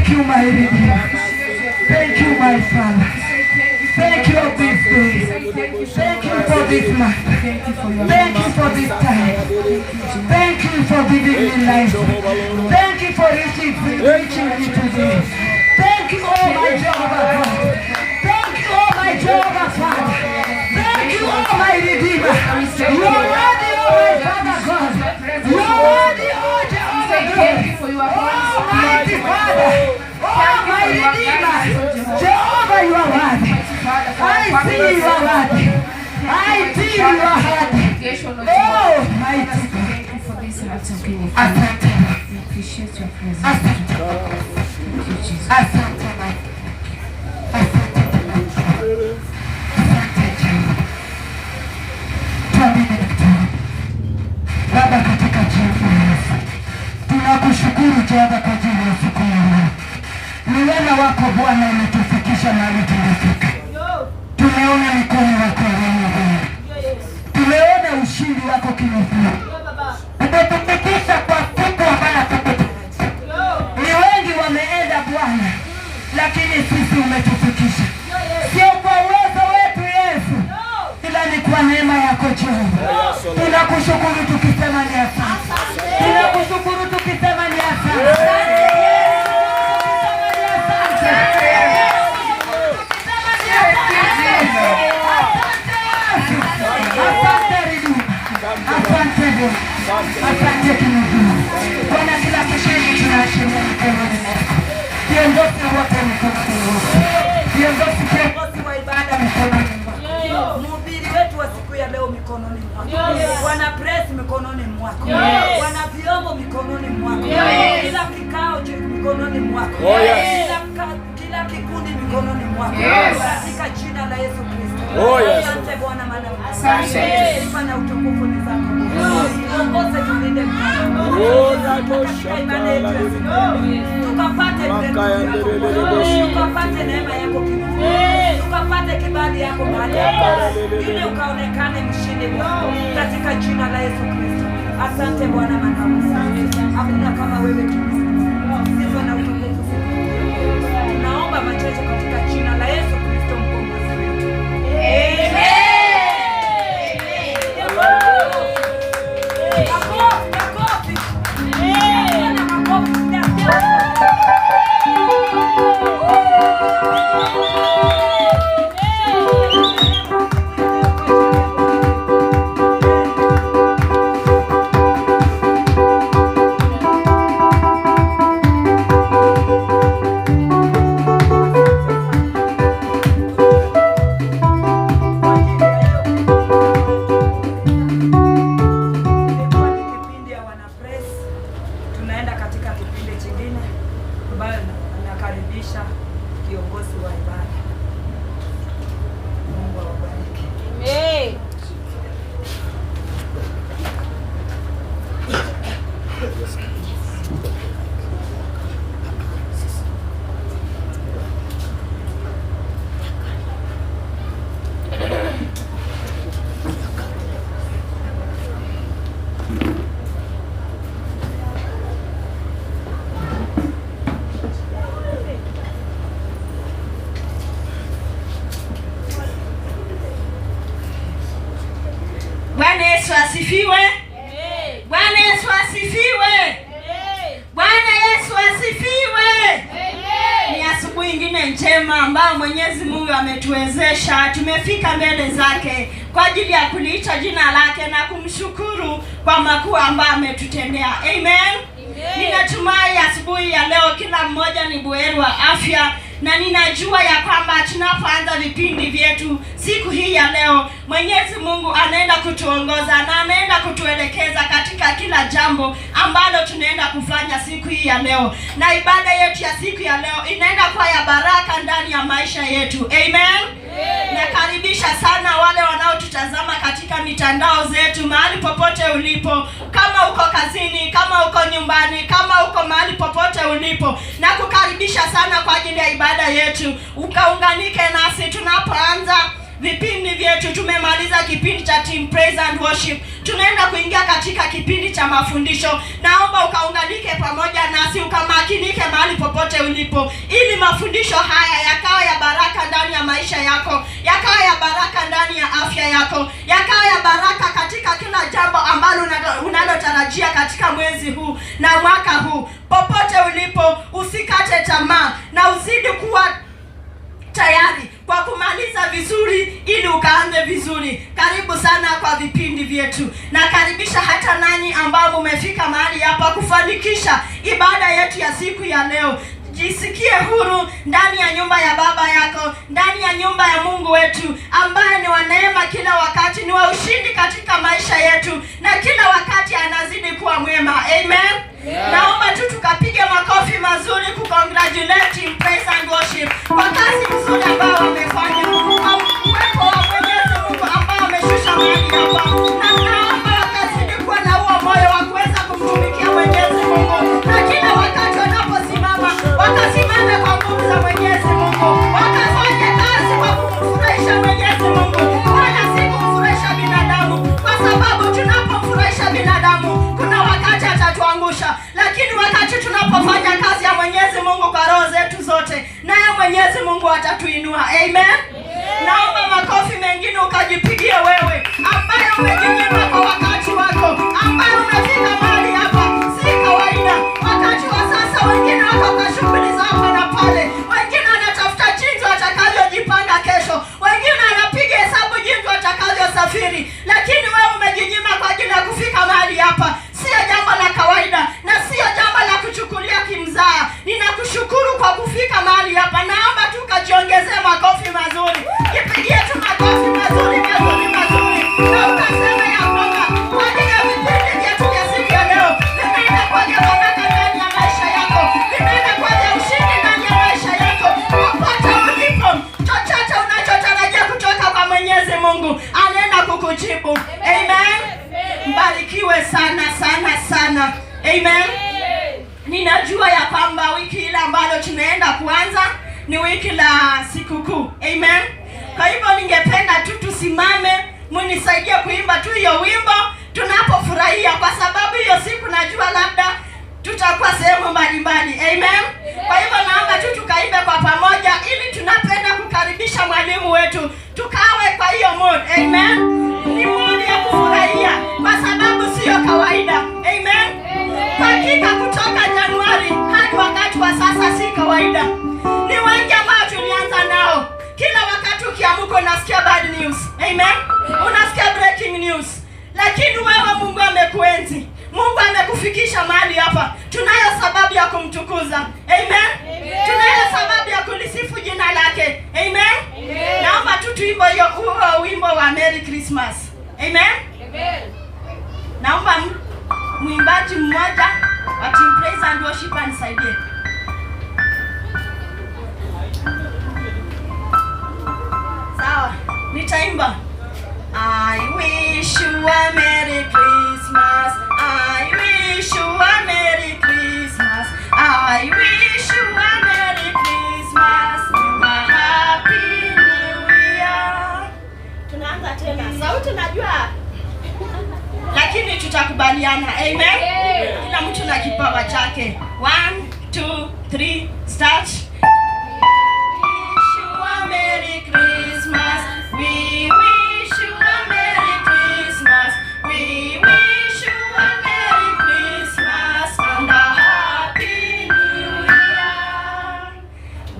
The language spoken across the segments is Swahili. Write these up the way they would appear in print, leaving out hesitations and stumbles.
Thank you, my Redeemer. Thank you, my Father. Thank you for this day. Thank you for this month. Thank you for this time. Thank you for giving me life. Thank you for reaching me today. Thank you, oh my Jehovah God. Thank you, oh my Jehovah Father. Thank you, oh my Redeemer. You are worthy, oh my Father God. You are worthy, oh Jehovah God. Almighty Father. Oh my Redeemer. Jehovah, you are worthy. I see you are worthy. I see you are worthy. Oh mighty God. Thank you for this heart of giving. Asante. We appreciate your presence. Asante. Thank you, Jesus. Asante. Baba, katika jina la Yesu tunakushukuru Jehova kwa ajili ya siku ya leo. Ni wema wako Bwana umetufikisha mahali tumefika. Tumeona mikono yako ya wema Bwana. Tumeona ushindi wako kinafua. Umetufikisha kwa siku ambayo hatukutarajia. Ni wengi wameenda Bwana, lakini sisi umetufikisha. Sio kwa uwezo wetu Yesu, ila ni kwa neema yako Jehova. Tunakushukuru tukisema ni asante. Tunakushukuru tukisema ni asante. Asante Mungu. Bwana, kila kishindi tunaachilia mikononi mwako. Viongozi wote mikononi mwako. Viongozi wa ibada mikononi mwako. Mhubiri wetu wa siku ya leo mikononi mwako. Wana press mikononi mwako. Wana vyombo mikononi mwako. Kila kikao mikononi mwako. Kila kikundi mikononi mwako. Katika jina la Yesu Kristo. Asante Bwana, maana asante. Sifa na utukufu ni zako. Ongoze tulinde mkono. Katika imani yetu. Tukapate tukapate neema yako kidogo. Tukapate kibali yako mahali hapa. Ili ukaonekane mshindi katika jina la Yesu Kristo. Asante Bwana, maana hakuna kama wewe tu. Sifa na utukufu. Naomba machache katika jina la Yesu Kristo mkombozi wetu. Amen. Kiongozi wa ibada. Mungu awabariki. Amen. Asifiwe. Bwana Yesu asifiwe. Bwana Yesu asifiwe. Ni asubuhi nyingine njema ambayo Mwenyezi Mungu ametuwezesha. Tumefika mbele zake kwa ajili ya kuliita jina lake na kumshukuru kwa makuu ambayo ametutendea. Amen. Ninatumai asubuhi ya leo kila mmoja ni buheri wa afya, na ninajua ya kwamba tunapoanza vipindi vyetu siku hii ya leo, Mwenyezi Mungu anaenda kutuongoza na anaenda kutuelekeza katika kila jambo ambalo tunaenda kufanya siku hii ya leo. Na ibada yetu ya siku ya leo inaenda kuwa ya baraka ndani ya maisha yetu. Amen. Nakaribisha sana wale wanaotutazama katika mitandao zetu mahali popote ulipo. Kama uko kazini, kama uko nyumbani, kama uko mahali popote ulipo, na kukaribisha sana kwa ajili ya ibada yetu. Ukaunganike nasi tunapoanza vipindi vyetu. Tumemaliza kipindi cha Team Praise and Worship, tunaenda kuingia katika kipindi cha mafundisho. Naomba ukaunganike pamoja nasi, ukamakinike mahali popote ulipo, ili mafundisho haya yakawa ya baraka ndani ya maisha yako, yakawa ya baraka ndani ya afya yako, yakawa ya baraka katika kila jambo ambalo unalotarajia katika mwezi huu na mwaka huu. Popote ulipo, usikate tamaa na uzidi kuwa tayari kwa kumaliza vizuri ili ukaanze vizuri. Karibu sana kwa vipindi vyetu. Na karibisha hata nanyi ambao umefika mahali hapa kufanikisha ibada yetu ya siku ya leo. Jisikie huru ndani ya nyumba ya Baba yako, ndani ya nyumba ya Mungu wetu ambaye ni wa neema kila wakati, ni wa ushindi katika maisha yetu, na kila wakati anazidi kuwa mwema. Amen. Naomba tu tukapige makofi mazuri kucongratulate Team Praise and Worship kwa kazi nzuri ambayo wamefanya, kwa uwepo wa Mwenyezi Mungu ambao ameshusha mahali hapa. Na naomba wakazidi kuwa na huo moyo wa kuweza kumtumikia Mwenyezi Mungu, na kila wakati wanaposimama wakasimame kwa nguvu za Mwenyezi Mungu, wakafanye kazi kwa kumfurahisha Mwenyezi Mungu, wala si kumfurahisha binadamu, kwa sababu tunapomfurahisha binadamu kuna wakati atatuangusha, lakini wakati tunapofanya kazi ya Mwenyezi Mungu kwa roho zetu zote, naye Mwenyezi Mungu atatuinua. Amen. Naomba makofi mengine ukajipigie wewe ambaye umejinyima kwa wakati wako, ambaye umefika mahali hapa si kawaida. Wakati wa sasa wengine wako kwa shughuli za hapa na pale, wengine wanatafuta jinsi watakavyojipanga kesho, wengine wanapiga hesabu jinsi watakavyosafiri, lakini wewe umejinyima kwa ajili ya kufika mahali hapa. Sio jambo la kawaida na sio jambo la kuchukulia kimzaa. Ninakushukuru kwa kufika mahali hapa. Naomba tu kajiongezee makofi mazuri. Jipigie tu makofi mazuri mazuri mazuri. Na ukasema ya kwamba kwa ajili ya vipindi vyetu vya siku ya leo vinaenda kuja baraka ndani ya maisha yako, vinaenda kuja ushindi ndani ya maisha yako. Popote ulipo, chochote unachotarajia kutoka kwa Mwenyezi Mungu anaenda kukujibu. Amen. Mbarikiwe sana sana sana. Amen. Ninajua ya kwamba wiki ile ambalo tunaenda kuanza ni wiki la sikukuu. Amen. Kwa hivyo ningependa tu tusimame, munisaidie kuimba tu hiyo wimbo tunapofurahia, kwa sababu hiyo siku najua labda tutakuwa sehemu mbalimbali. Amen. Kwa hivyo naomba tu tukaimbe kwa pamoja, ili tunapenda kukaribisha mwalimu wetu tukawe kwa hiyo mood. Amen. Ni mood ya kufurahia kwa sababu sio kawaida. Amen. Hakika kutoka Januari hadi wakati wa sasa si kawaida. Ni wengi ambao tulianza nao. Kila wakati ukiamka unasikia bad news. Amen. Unasikia breaking news. Lakini wewe Mungu amekuenzi. Mungu amekufikisha mahali hapa. Tunayo sababu ya kumtukuza. Amen. Tunayo sababu ya kulisifu jina lake. Amen. Naomba tu tuimbe huo wimbo wa Merry Christmas. Amen. Naomba mwimbaji mmoja wa Team Praise and Worship anisaidie. Sawa, nitaimba. I wish you a Merry Christmas. I wish you a Merry Christmas. I wish you a Merry Christmas. A Happy New Year. Tunaanza tena. Sauti najua, lakini tutakubaliana. Amen. Kila mtu na kipawa chake. 1 2 3 start. Wish you a Merry Christmas. We wish you a Merry Christmas. We wish you a Merry Christmas and a Happy New Year.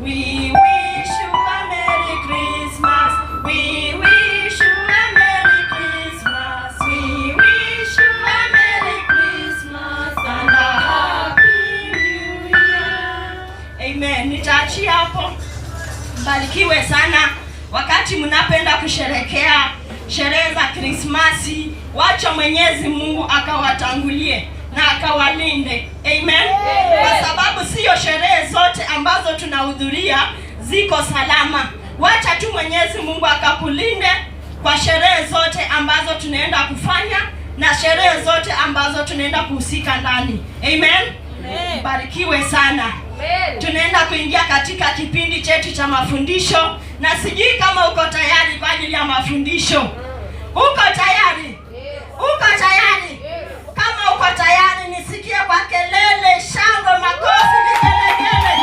We wish you a Merry Christmas. We wish you a Merry Christmas. We wish you a Merry Christmas and a Happy New Year. Amen. Nitaachia hapo. Mbarikiwe sana. Wakati mnapenda kusherekea sherehe za Krismasi, wacha Mwenyezi Mungu akawatangulie na akawalinde. Amen. Kwa sababu sio sherehe zote ambazo tunahudhuria ziko salama. Wacha tu Mwenyezi Mungu akakulinde kwa sherehe zote ambazo tunaenda kufanya na sherehe zote ambazo tunaenda kuhusika ndani. Amen. Barikiwe sana. Tunaenda kuingia katika kipindi chetu cha mafundisho, na sijui kama uko tayari kwa ajili ya mafundisho. Uko tayari? Uko tayari? Kama uko tayari, nisikie kwa kelele, shangwe, makofi, vigelegele.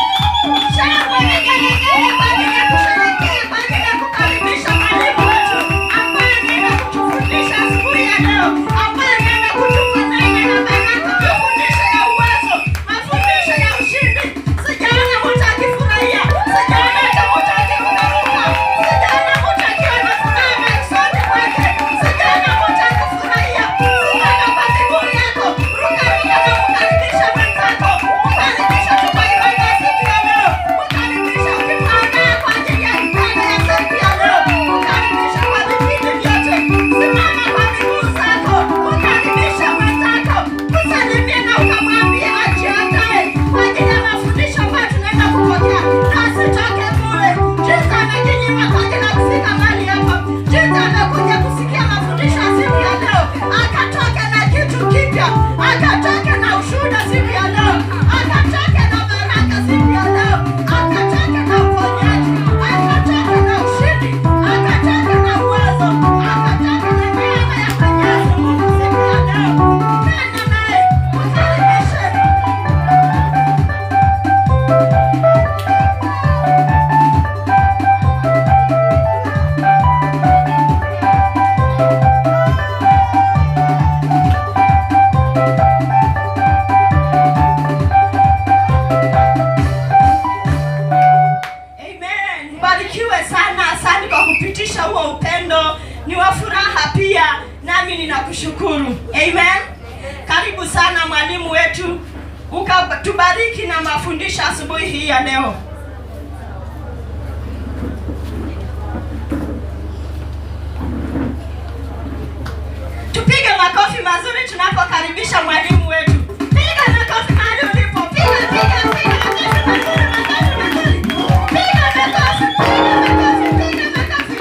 Shangwe, vigelegele kwa ajili ya kusherehekea, kwa ajili ya kukaribisha mwalimu wetu ambaye anaenda kutufundisha asubuhi ya leo, ambaye anaenda kutufundisha na baraka, mafundisho ya uwezo, mafundisho ya ushindi. Sijaona mtu akifurahia, sijaona hata mtu akikuruka, sijaona mtu akiwa na furaha maishani mwake, sijaona mtu akifurahia. Simama kwa miguu yako, ruka ruka na kukaribisha mwenzako, kukaribisha kwa ibada ya siku ya leo, kukaribisha ukiandaa kwa ajili ya ibada ya siku ya leo, kukaribisha kwa vipindi vyote. Simama kwa miguu zako, kukaribisha mwenzako, kusalimia na ukamwambia ajiandae kwa ajili ya mafundisho ambayo tunaenda kupokea. Na asitoke bure. Jinsi amejinyima kwa ajili ya kufika mahali hapa, jinsi amekuja kusikia mafundisho ya siku ya leo, akatoke na kitu kipya, akatoke na ushuhuda siku ya leo, akatoke na baraka siku ya leo, akatoke na uponyaji, akatoke na ushindi, akatoke na uwezo, akatoke na neema ya Mwenyezi Mungu siku ya leo. Nenda naye, mkaribishe. Amen. Mbarikiwe sana. Asante kwa kupitisha huo upendo, ni wa furaha pia, nami ninakushukuru. Amen. Karibu sana mwalimu wetu, ukatubariki na mafundisho asubuhi hii ya leo. Tupige makofi mazuri tunapokaribisha mwalimu wetu. Piga makofi mahali ulipo. Piga makofi mazuri, makofi. Piga makofi, piga makofi, piga makofi, piga makofi.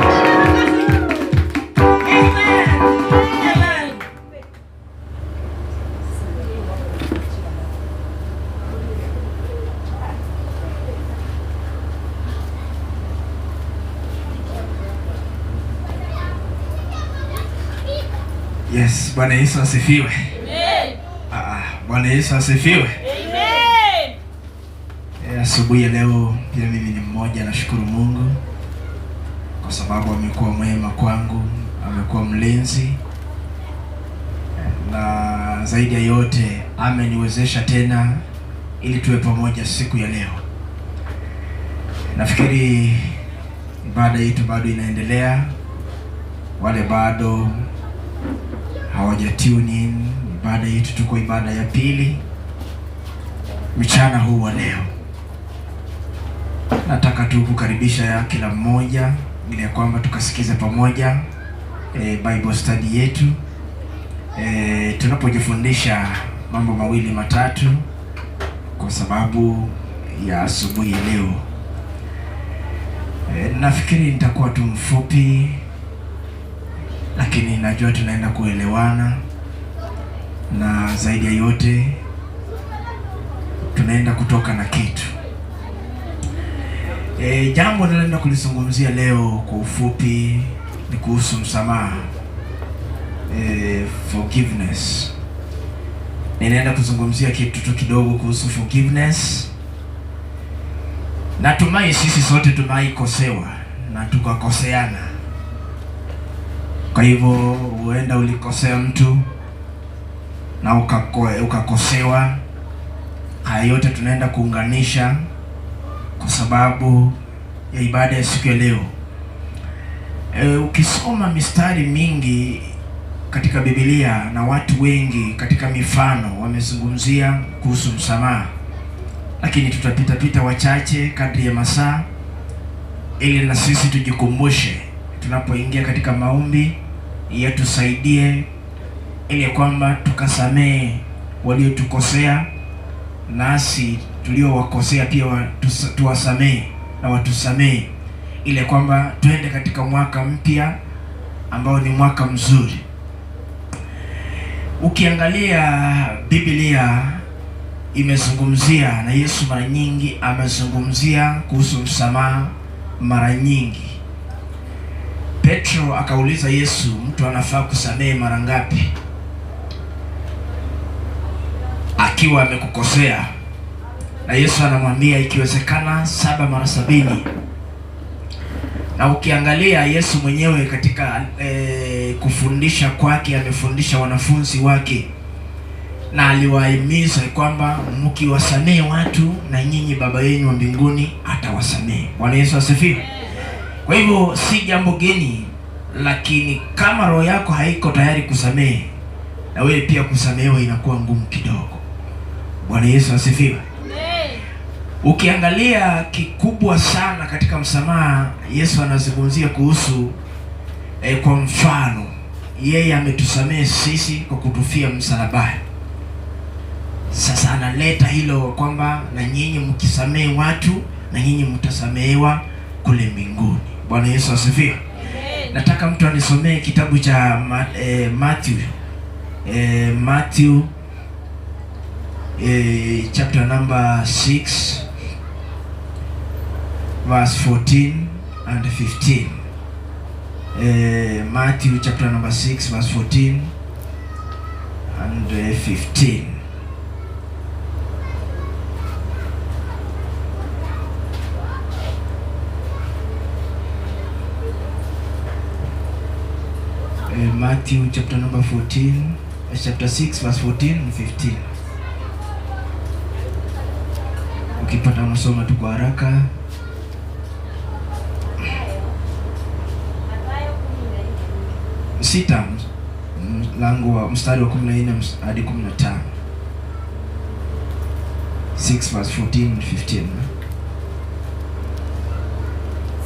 Amen. Amen. Yes, Bwana Yesu asifiwe. Amen. Bwana Yesu asifiwe. Amen. Asubuhi ya leo pia mimi ni mmoja, nashukuru Mungu kwa sababu amekuwa mwema kwangu, amekuwa mlinzi, na zaidi ya yote ameniwezesha tena ili tuwe pamoja siku ya leo. Nafikiri ibada yetu bado inaendelea. Wale bado hawaja tune in, ibada yetu tuko ibada ya pili mchana huu wa leo. Nataka tu kukaribisha kila mmoja ili ya kwamba tukasikize pamoja Bible study yetu. Tunapojifundisha mambo mawili matatu kwa sababu ya asubuhi ya leo. Nafikiri nitakuwa tu mfupi, lakini najua tunaenda kuelewana, na zaidi ya yote tunaenda kutoka na kitu. Jambo ninaenda kulizungumzia leo kwa ufupi ni kuhusu msamaha, forgiveness. Ninaenda kuzungumzia kitu tu kidogo kuhusu forgiveness. Natumai sisi sote tunaikosewa na tukakoseana. Kwa hivyo huenda ulikosea mtu na ukakosewa. Haya yote tunaenda kuunganisha kwa sababu ya ibada ya siku ya leo. Ukisoma mistari mingi katika Biblia na watu wengi katika mifano wamezungumzia kuhusu msamaha, lakini tutapita wachache kadri ya masaa, ili na sisi tujikumbushe tunapoingia katika maombi, yatusaidie ili kwamba tukasamee waliotukosea, nasi tuliowakosea pia tuwasamee na watusamee, ili kwamba tuende katika mwaka mpya ambao ni mwaka mzuri. Ukiangalia Biblia imezungumzia, na Yesu mara nyingi amezungumzia kuhusu msamaha mara nyingi. Petro akauliza Yesu, mtu anafaa kusamehe mara ngapi akiwa amekukosea? Na Yesu anamwambia ikiwezekana 7 mara 70. Na ukiangalia Yesu mwenyewe katika kufundisha kwake, amefundisha wanafunzi wake na aliwahimiza kwamba mkiwasamehe watu na nyinyi baba yenu wa mbinguni atawasamehe. Bwana Yesu asifiwe. Kwa hivyo si jambo geni, lakini kama roho yako haiko tayari kusamehe, na wewe pia kusamehewa inakuwa ngumu kidogo. Bwana Yesu asifiwe. Ukiangalia kikubwa sana katika msamaha, Yesu anazungumzia kuhusu kwa mfano, yeye ametusamehe sisi kwa kutufia msalabani. Sasa analeta hilo kwamba na nyinyi mkisamehe watu na nyinyi mtasamehewa kule mbinguni. Bwana Yesu asifiwe. Nataka mtu anisomee kitabu cha Matthew chapter number 6 verse 14 and 15. Matthew chapter number 6 verse 14 and 15. Matthew chapter number 14, chapter 6 verse 14 and 15. Ukipata msoma tu kwa haraka. Sita mlango wa mstari wa 14 hadi 15. 6 verse 14 and 15.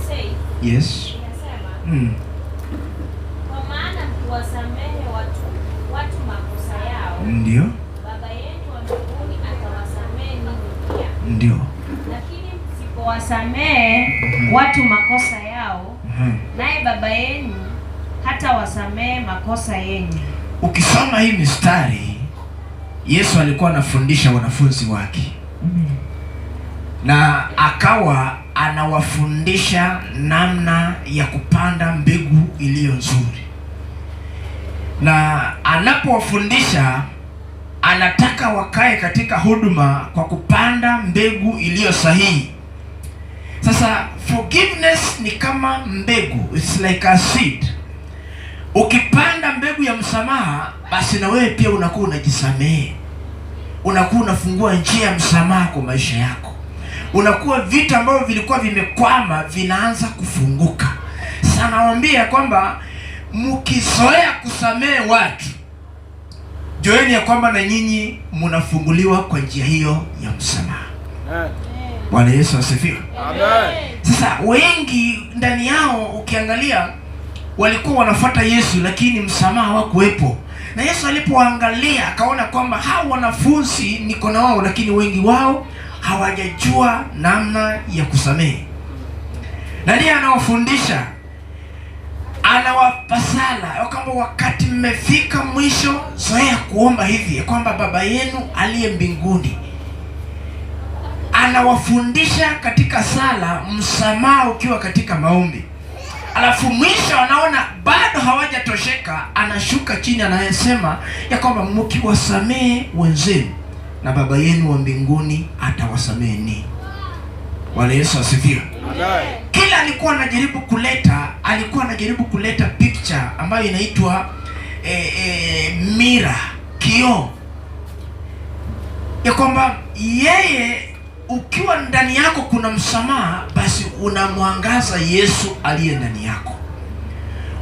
Say. Yes. Kwa maana mkiwasamehe watu makosa yao, ndio Baba yetu wa mbinguni atawasamehe ninyi pia. Ndio. Lakini msipowasamehe watu makosa yao, naye Baba yenu hata wasamehe makosa yenu. Ukisoma hii mistari, Yesu alikuwa anafundisha wanafunzi wake. Na akawa anawafundisha namna ya kupanda mbegu iliyo nzuri. Na anapowafundisha anataka wakae katika huduma kwa kupanda mbegu iliyo sahihi. Sasa forgiveness ni kama mbegu, it's like a seed. Ukipanda mbegu ya msamaha, basi na wewe pia unakuwa unajisamehe. Unakuwa unafungua njia ya msamaha kwa maisha yako. Unakuwa vitu ambavyo vilikuwa vimekwama vinaanza kufunguka. Sasa nawaambia kwamba mkizoea kusamehe watu, jueni ya kwamba na nyinyi mnafunguliwa kwa njia hiyo ya msamaha. Bwana Yesu asifiwe. Amen. Sasa wengi ndani yao ukiangalia walikuwa wanafuata Yesu, lakini msamaha hawakuwepo. Na Yesu alipoangalia akaona kwamba hao wanafunzi niko na wao, lakini wengi wao hawajajua namna ya kusamehe. Na ndiye anawafundisha, anawapa sala kwamba wakati mmefika mwisho, zoea kuomba hivi kwamba Baba yenu aliye mbinguni. Anawafundisha katika sala msamaha ukiwa katika maombi. Alafu mwisho anaona bado hawajatosheka, anashuka chini anayesema ya kwamba mkiwasamehe wenzenu na Baba yenu wa mbinguni atawasamehe ninyi. Bwana Yesu asifiwe. Kila alikuwa anajaribu kuleta picture ambayo inaitwa mira, kioo, ya kwamba yeye ukiwa ndani yako kuna msamaha, basi unamwangaza Yesu aliye ndani yako.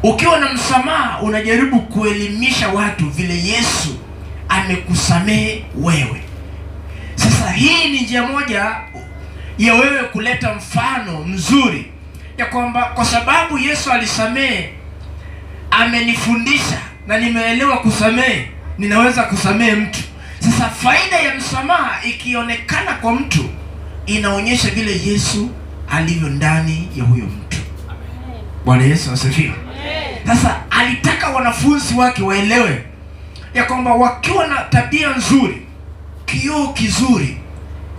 Ukiwa na msamaha unajaribu kuelimisha watu vile Yesu amekusamehe wewe. Sasa hii ni njia moja ya wewe kuleta mfano mzuri ya kwamba kwa sababu Yesu alisamehe, amenifundisha na nimeelewa kusamehe, ninaweza kusamehe mtu. Sasa faida ya msamaha ikionekana kwa mtu, inaonyesha vile Yesu alivyo ndani ya huyo mtu. Bwana Yesu asifiwe. Sasa alitaka wanafunzi wake waelewe ya kwamba wakiwa na tabia nzuri, kioo kizuri,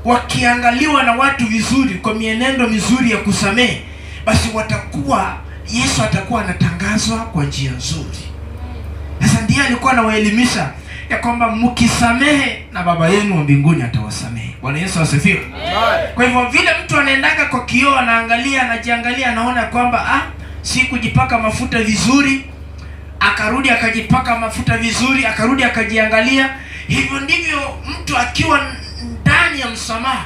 wakiangaliwa na watu vizuri kwa mienendo mizuri ya kusamehe, basi Yesu atakuwa anatangazwa kwa njia nzuri. Sasa ndiye alikuwa anawaelimisha ya kwamba mkisamehe na Baba yenu wa mbinguni atawasamehe. Bwana Yesu asifiwe. Kwa hivyo vile mtu anaendaga kwa kioo, anaangalia, anajiangalia, anaona kwamba si kujipaka mafuta vizuri, akarudi akajipaka mafuta vizuri, akarudi akajiangalia. Hivyo ndivyo mtu akiwa ndani ya msamaha,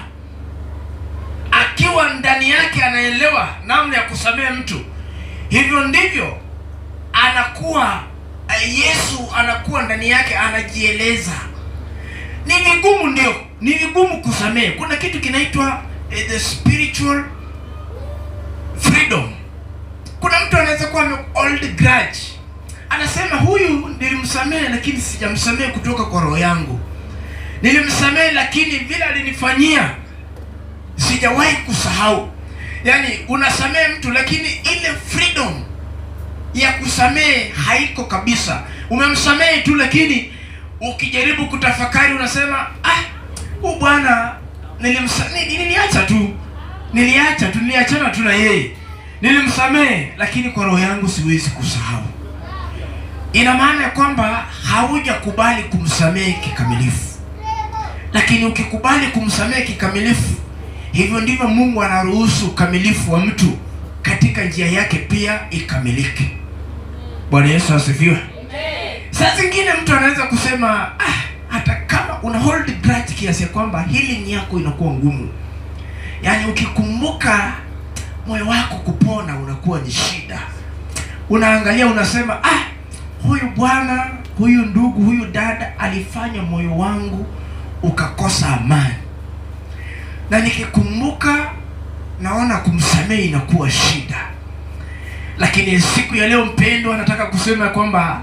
akiwa ndani yake anaelewa namna ya kusamehe mtu, hivyo ndivyo anakuwa Yesu anakuwa ndani yake, anajieleza. Ni vigumu, ndio ni vigumu kusamehe. Kuna kitu kinaitwa the spiritual freedom. Kuna mtu anaweza kuwa old grudge, anasema huyu nilimsamehe lakini sijamsamehe kutoka kwa roho yangu, nilimsamehe lakini vile alinifanyia sijawahi kusahau. Yani unasamehe mtu lakini ile freedom ya kusamehe haiko kabisa. Umemsamehe tu, lakini ukijaribu kutafakari unasema huyu bwana niliachana tu na yeye, nilimsamehe lakini kwa roho yangu siwezi kusahau. Ina maana ya kwamba haujakubali kumsamehe kikamilifu. Lakini ukikubali kumsamehe kikamilifu, hivyo ndivyo Mungu anaruhusu ukamilifu wa mtu katika njia yake pia ikamilike. Bwana Yesu asifiwe. Saa zingine mtu anaweza kusema hata kama una hold grudge kiasi ya kwamba healing yako inakuwa ngumu, yani ukikumbuka moyo wako kupona unakuwa ni shida. Unaangalia unasema huyu bwana, huyu ndugu, huyu dada alifanya moyo wangu ukakosa amani, na nikikumbuka naona kumsamehe inakuwa shida. Lakini siku ya leo mpendwa, nataka kusema kwamba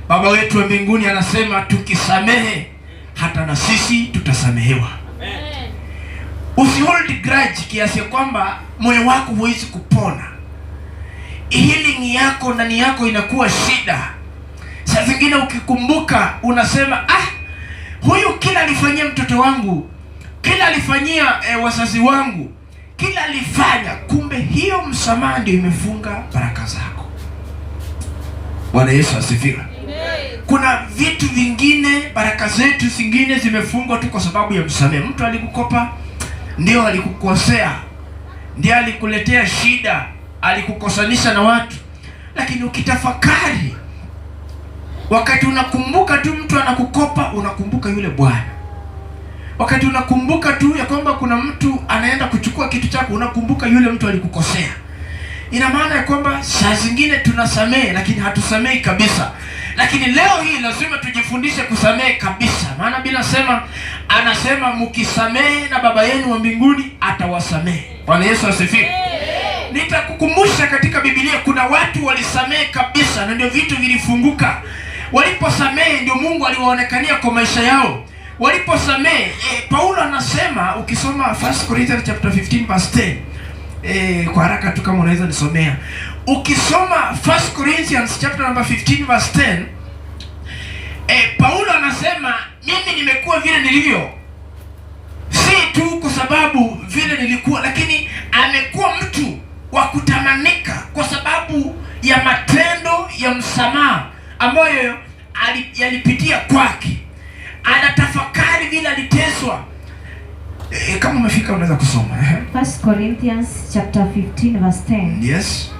Baba wetu wa mbinguni anasema tukisamehe hata na sisi tutasamehewa. Amen. Usihold grudge kiasi ya kwamba moyo wako huwezi kupona. Healing yako ndani yako inakuwa shida. Saa zingine ukikumbuka unasema huyu kila alifanyia mtoto wangu, kila alifanyia wazazi wangu, kila alifanya, kumbe hiyo msamaha ndio imefunga baraka zako. Bwana Yesu asifiwe. Kuna vitu vingine, baraka zetu zingine zimefungwa tu kwa sababu ya msamaha. Mtu alikukopa, ndio alikukosea, ndio alikuletea shida, alikukosanisha na watu, lakini ukitafakari, wakati unakumbuka tu mtu anakukopa, unakumbuka yule bwana. Wakati unakumbuka tu ya kwamba kuna mtu anaenda kuchukua kitu chako, unakumbuka yule mtu alikukosea. Ina maana ya kwamba saa zingine tunasamehe lakini hatusamehi kabisa. Lakini leo hii lazima tujifundishe kusamehe kabisa. Maana Biblia anasema mkisamehe na Baba yenu wa mbinguni atawasamehe. Bwana Yesu asifiwe. Nitakukumbusha katika Biblia kuna watu walisamehe kabisa na ndio vitu vilifunguka. Waliposamehe ndio Mungu aliwaonekania kwa maisha yao. Waliposamehe, Paulo anasema, ukisoma 1 Corinthians chapter 15 verse 10, kwa haraka tu kama unaweza nisomea. Ukisoma 1 Corinthians chapter number 15 verse 10, Paulo anasema mimi nimekuwa vile nilivyo, si tu kwa sababu vile nilikuwa, lakini amekuwa mtu wa kutamanika kwa sababu ya matendo ya msamaha ambayo yalipitia kwake. Anatafakari vile aliteswa. Kama umefika unaweza kusoma. 1 Corinthians chapter 15 verse 10. Yes.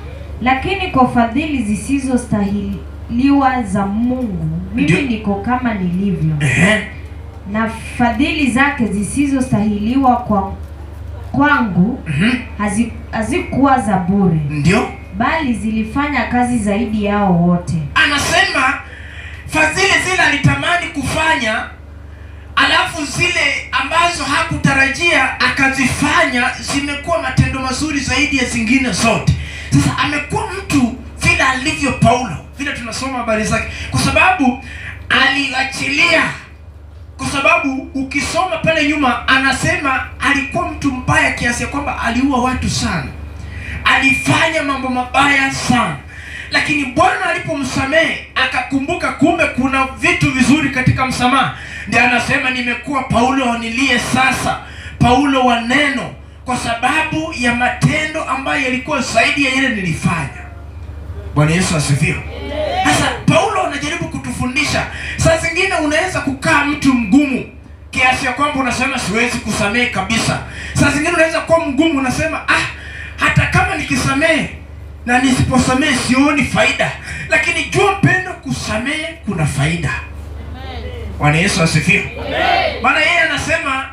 Lakini kwa fadhili zisizostahiliwa za Mungu mimi niko kama nilivyo. Na fadhili zake zisizostahiliwa kwangu hazikuwa za bure. Ndio. Bali zilifanya kazi zaidi yao wote. Anasema fadhili zile alitamani kufanya, alafu zile ambazo hakutarajia akazifanya, zimekuwa matendo mazuri zaidi ya zingine zote. Sasa amekuwa mtu vile alivyo Paulo, vile tunasoma habari zake, kwa sababu aliachilia. Kwa sababu ukisoma pale nyuma anasema alikuwa mtu mbaya kiasi ya kwamba aliua watu sana, alifanya mambo mabaya sana, Lakini Bwana alipomsamehe akakumbuka kumbe kuna vitu vizuri katika msamaha. Ndiye anasema nimekuwa Paulo niliye sasa, Paulo wa neno, kwa sababu ya matendo ambayo yalikuwa zaidi ya ile nilifanya. Bwana Yesu asifiwe. Sasa Paulo anajaribu kutufundisha, saa zingine unaweza kukaa mtu mgumu kiasi ya kwamba unasema siwezi kusamehe kabisa. Saa zingine unaweza kuwa mgumu, unasema hata kama nikisamehe na nisiposamehe sioni faida. Lakini jua mpendo, kusamehe kuna faida. Bwana Yesu asifiwe. Maana yeye anasema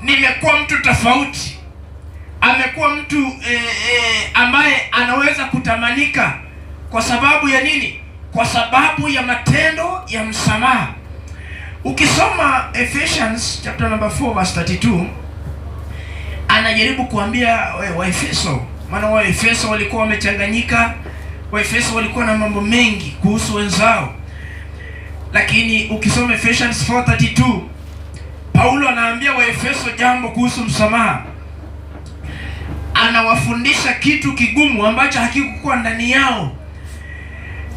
nimekuwa mtu tofauti. Amekuwa mtu ambaye anaweza kutamanika. Kwa sababu ya nini? Kwa sababu ya matendo ya msamaha. Ukisoma Ephesians chapter number 4 verse 32, anajaribu kuambia Waefeso, maana Waefeso walikuwa wamechanganyika, Waefeso walikuwa na mambo mengi kuhusu wenzao. Lakini ukisoma Ephesians 4:32, Paulo anaambia Waefeso jambo kuhusu msamaha. Anawafundisha kitu kigumu ambacho hakikuwa ndani yao,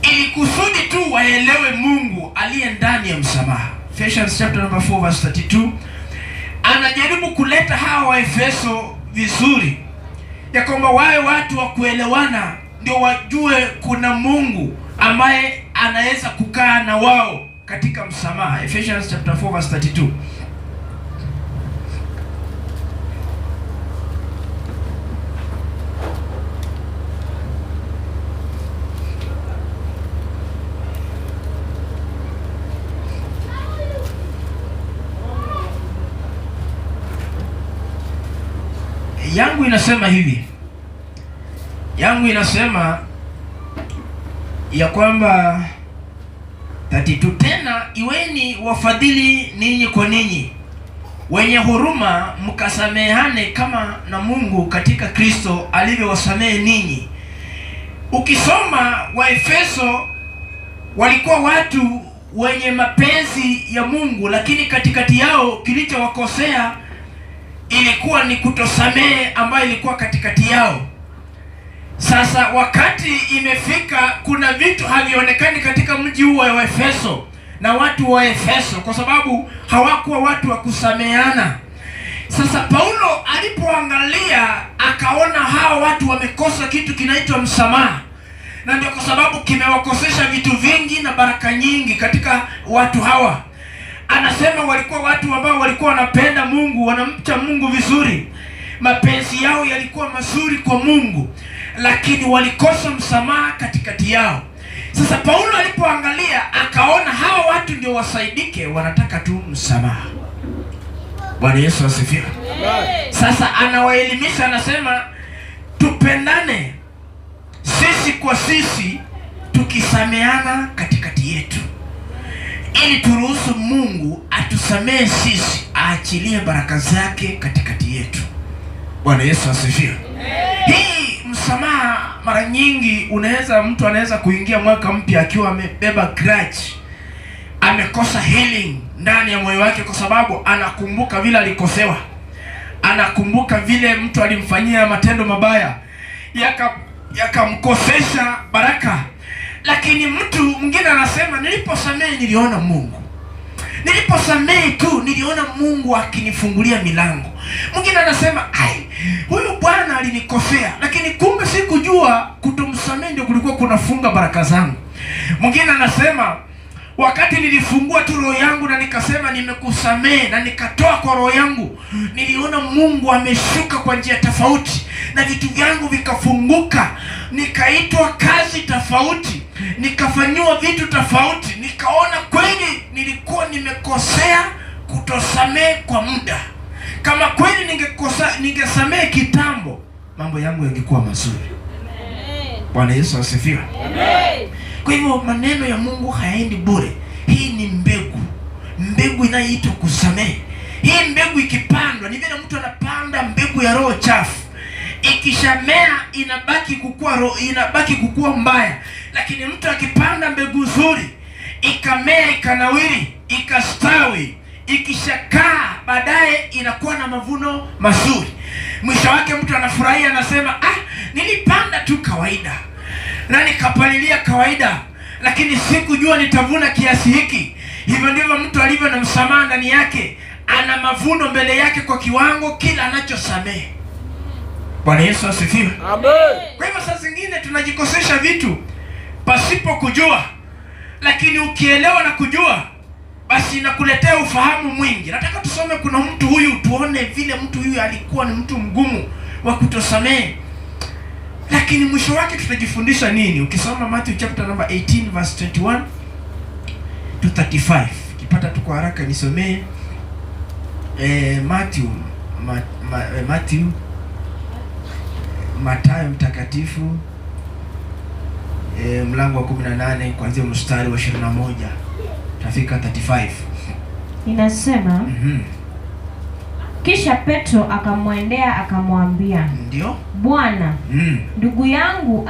ili kusudi tu waelewe Mungu aliye ndani ya msamaha. Ephesians chapter number 4 verse 32, anajaribu kuleta hawa Waefeso vizuri, ya kwamba wawe watu wa kuelewana, ndio wajue kuna Mungu ambaye anaweza kukaa na wao katika msamaha. Ephesians chapter 4 verse 32. Yangu inasema hivi. Yangu inasema ya kwamba 32, tena iweni wafadhili ninyi kwa ninyi, wenye huruma, mkasamehane kama na Mungu katika Kristo alivyowasamehe ninyi. Ukisoma Waefeso walikuwa watu wenye mapenzi ya Mungu, lakini katikati yao kilichowakosea ilikuwa ni kutosamehe ambayo ilikuwa katikati yao. Sasa wakati imefika, kuna vitu havionekani katika mji huu wa Efeso na watu wa Efeso, kwa sababu hawakuwa watu wa kusameheana. Sasa Paulo alipoangalia akaona hawa watu wamekosa kitu kinaitwa msamaha, na ndio kwa sababu kimewakosesha vitu vingi na baraka nyingi katika watu hawa. Anasema walikuwa watu ambao walikuwa wanapenda Mungu, wanamcha Mungu vizuri, mapenzi yao yalikuwa mazuri kwa Mungu, lakini walikosa msamaha katikati yao. Sasa Paulo alipoangalia akaona hawa watu ndio wasaidike, wanataka tu msamaha. Bwana Yesu asifiwe. Sasa anawaelimisha, anasema tupendane sisi kwa sisi, tukisameana katikati yetu, ili turuhusu Mungu atusamehe sisi, aachilie baraka zake katikati yetu. Bwana Yesu asifiwe. Hii msamaha, mara nyingi mtu anaweza kuingia mwaka mpya akiwa amebeba grudge, amekosa healing ndani ya moyo wake, kwa sababu anakumbuka vile alikosewa, anakumbuka vile mtu alimfanyia matendo mabaya yakamkosesha baraka. Lakini mtu mwingine anasema niliposamehe niliona Mungu, niliposamehe tu niliona Mungu akinifungulia milango. Mwingine anasema huyu bwana alinikosea, lakini kumbe sikujua kutomsamehe ndio kulikuwa kunafunga baraka zangu. Mwingine anasema wakati nilifungua tu roho yangu na nikasema nimekusamehe na nikatoa kwa roho yangu, niliona Mungu ameshuka kwa njia tofauti na vitu vyangu vikafunguka, nikaitwa kazi tofauti, nikafanywa vitu tofauti, nikaona kweli nilikuwa nimekosea kutosamehe kwa muda. Kama kweli ningesamehe kitambo, mambo yangu yangekuwa mazuri. Bwana Yesu asifiwe. Kwa hivyo maneno ya Mungu hayaendi bure. Hii ni mbegu inayoitwa kusamehe. Hii mbegu ikipandwa, ni vile mtu anapanda mbegu ya roho chafu. Ikishamea inabaki kukua mbaya. Lakini mtu akipanda mbegu nzuri, ikamea, ikanawiri, ikastawi, ikishakaa, baadaye inakuwa na mavuno mazuri. Mwisho wake mtu anafurahia, anasema nilipanda tu kawaida. na nikapalilia kawaida, lakini sikujua nitavuna kiasi hiki. Hivyo ndivyo mtu alivyo na msamaha ndani yake, ana mavuno mbele yake kwa kiwango kila anachosamehe. Bwana Yesu asifiwe. Amen. Kwa hivyo saa zingine tunajikosesha vitu pasipo kujua, lakini ukielewa na kujua, basi inakuletea ufahamu mwingi. Nataka tusome, kuna mtu huyu, tuone vile mtu huyu alikuwa ni mtu mgumu wa kutosamehe, lakini mwisho wake tutajifundisha nini? Ukisoma Matthew chapter number 18 verse 21 to 35. Kipata tu kwa haraka nisomee Mathayo mtakatifu mlango wa 18 kuanzia mstari wa 21 tafika 35. Inasema, Kisha Petro akamwendea akamwambia, ndio Bwana, ndugu yangu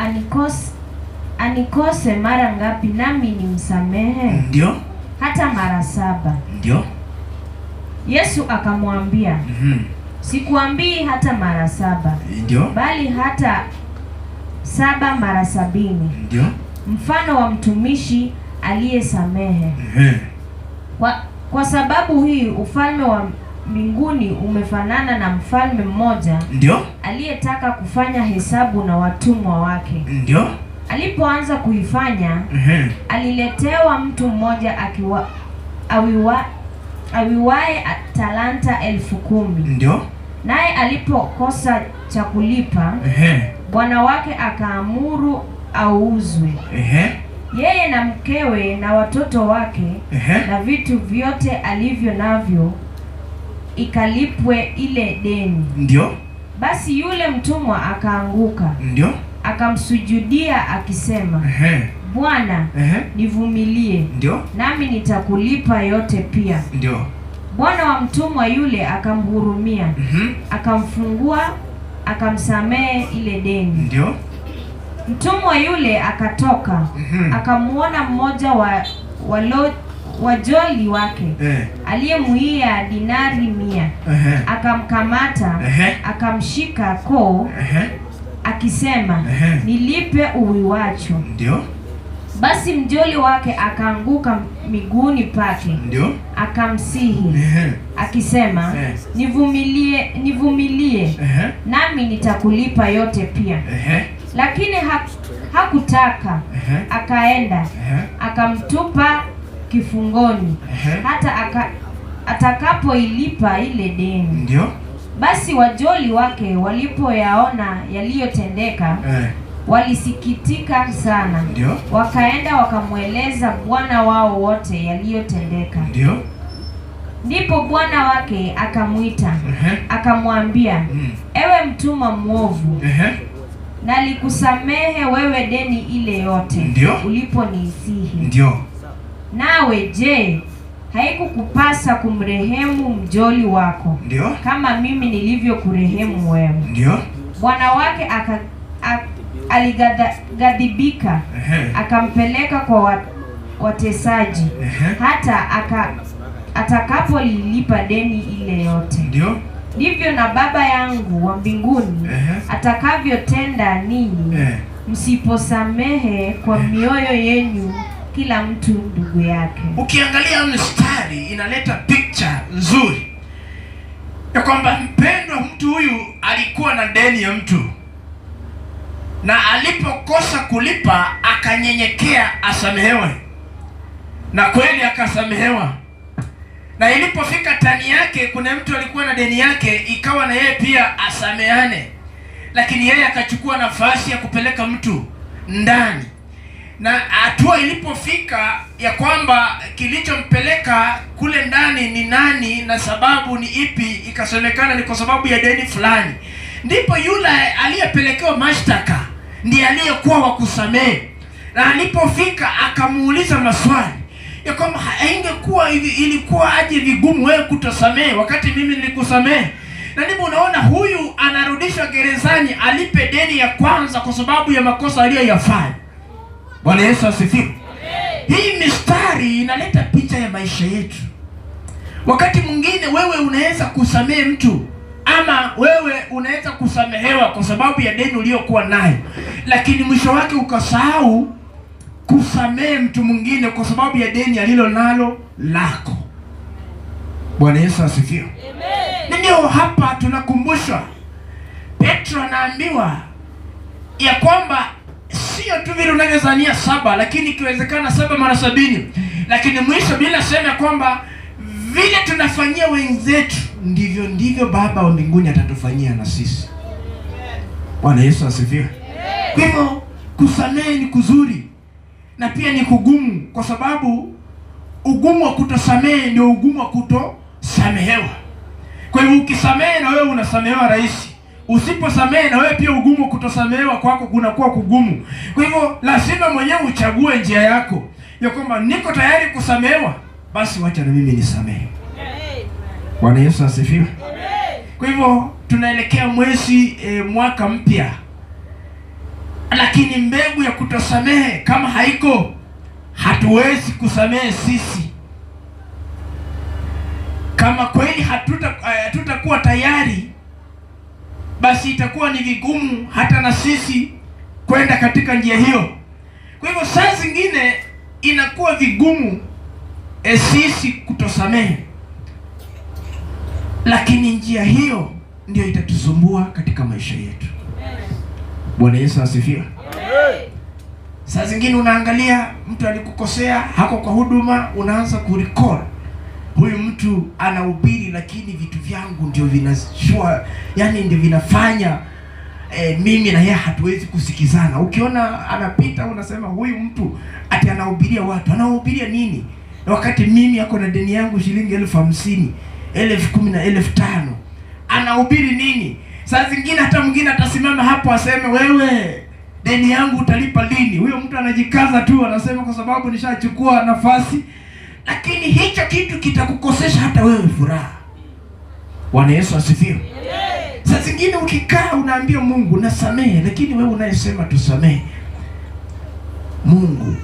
anikose mara ngapi nami nimsamehe? Ndio. Hata mara 7. Ndio. Yesu akamwambia, Sikuambii hata mara 7, ndio, bali hata 7 mara 70. Ndio. Mfano wa mtumishi aliyesamehe. Kwa sababu hii ufalme wa mbinguni umefanana na mfalme mmoja, ndio, aliyetaka kufanya hesabu na watumwa wake. Ndio. Alipoanza kuifanya, aliletewa mtu mmoja awiwaye talanta 10,000. Ndio. Naye alipokosa cha kulipa, bwana wake akaamuru auzwe, yeye na mkewe na watoto wake, na vitu vyote alivyo navyo, ikalipwe ile deni. Ndio. Basi yule mtumwa akaanguka, ndio, akamsujudia akisema, Bwana, nivumilie, ndio, nami nitakulipa yote pia. Ndio. Bwana wa mtumwa yule akamhurumia, akamfungua, akamsamehe ile deni. Ndio. Mtumwa yule akatoka, akamuona mmoja wa joli wake, aliyemuia dinari 100. Akamkamata, akamshika koo, akisema, nilipe uwiwacho. Ndio. Basi mjoli wake akaanguka miguuni pake, ndio, akamsihi, akisema, nivumilie, nami nitakulipa yote pia. Lakini hakutaka, akaenda, akamtupa kifungoni, hata atakapoilipa ile deni. Ndio. Basi wajoli wake walipoyaona yaliyotendeka, walisikitika sana. Ndio. Wakaenda wakamweleza bwana wao wote yaliyotendeka. Ndio. Ndipo bwana wake akamwita, akamwambia, ewe mtumwa mwovu, nalikusamehe wewe deni ile yote. Ndio. Uliponisihi. Ndio. Nawe je, haikukupasa kumrehemu mjoli wako? Ndio. Kama mimi nilivyokurehemu wewe. Ndio. Bwana wake aligadhibika, akampeleka kwa watesaji, hata atakapolilipa deni ile yote. Ndio. Ndivyo na Baba yangu wa mbinguni atakavyotenda ninyi, msiposamehe kwa mioyo yenu kila mtu ndugu yake. Ukiangalia mstari inaleta picture nzuri ya kwamba mpendwa, mtu huyu alikuwa na deni ya mtu, na alipokosa kulipa akanyenyekea asamehewe, na kweli akasamehewa. Na ilipofika tani yake, kuna mtu alikuwa na deni yake, ikawa na yeye pia asameane, lakini yeye akachukua nafasi ya kupeleka mtu ndani. Na hatua ilipofika ya kwamba kilichompeleka kule ndani ni nani na sababu ni ipi, ikasemekana ni kwa sababu ya deni fulani, ndipo yule aliyepelekewa mashtaka ndiye aliyekuwa wa kusamehe. Na alipofika akamuuliza maswali ya kwamba haingekuwa ilikuwa aje vigumu wewe kutosamehe wakati mimi nilikusamehe. Na ndipo unaona huyu anarudishwa gerezani alipe deni ya kwanza kwa sababu ya makosa aliyoyafanya. Bwana Yesu asifiwe. Hii mistari inaleta picha ya maisha yetu. Wakati mwingine wewe unaweza kusamehe mtu, ama wewe unaweza kusamehewa kwa sababu ya deni uliyokuwa nayo, lakini mwisho wake ukasahau kusamehe mtu mwingine kwa sababu ya deni alilo nalo lako. Bwana Yesu asifiwe. Amen. Ndio hapa tunakumbushwa, Petro anaambiwa ya kwamba sio tu vile unavyozania 7, lakini ikiwezekana 7 mara 70. Lakini mwisho bila sema kwamba vile tunafanyia wenzetu ndivyo Baba wa mbinguni atatufanyia na sisi. Bwana Yesu asifiwe. Kwa hivyo kusamehe ni kuzuri na pia ni kugumu, kwa sababu ugumu wa kutosamehe ndio ugumu wa kutosamehewa. Kwa hivyo ukisamehe na wewe unasamehewa rahisi. Usiposamehe na wewe pia ugumu wa kutosamehewa kwako kunakuwa kugumu. Kwa hivyo lazima mwenyewe uchague njia yako ya kwamba niko tayari kusamehewa, basi wacha na mimi nisamehe. Bwana Yesu asifiwe. Kwa hivyo tunaelekea mwezi mwaka mpya, lakini mbegu ya kutosamehe kama haiko, hatuwezi kusamehe sisi. Kama kweli hatutakuwa tayari, basi itakuwa ni vigumu hata na sisi kwenda katika njia hiyo. Kwa hivyo saa zingine inakuwa vigumu sisi kutosamehe, lakini njia hiyo ndio itatusumbua katika maisha yetu. Bwana Yesu asifiwe. Saa zingine unaangalia mtu alikukosea, hako kwa huduma, unaanza kurecall, huyu mtu anahubiri lakini vitu vyangu ndio vinashua, yani ndio vinafanya mimi na yeye hatuwezi kusikizana. Ukiona anapita unasema huyu mtu ati anahubiria watu, anahubiria nini? Na wakati mimi yako na deni yangu shilingi 50,000, 10,000 na 15,000. Anahubiri nini? Saa zingine hata mwingine atasimama hapo aseme, wewe deni yangu utalipa lini? Huyo mtu anajikaza tu, anasema kwa sababu nishachukua nafasi, lakini hicho kitu kitakukosesha hata wewe furaha. Bwana Yesu asifiwe. Saa zingine ukikaa unaambia Mungu nasamehe, lakini wewe unayesema tusamehe, Mungu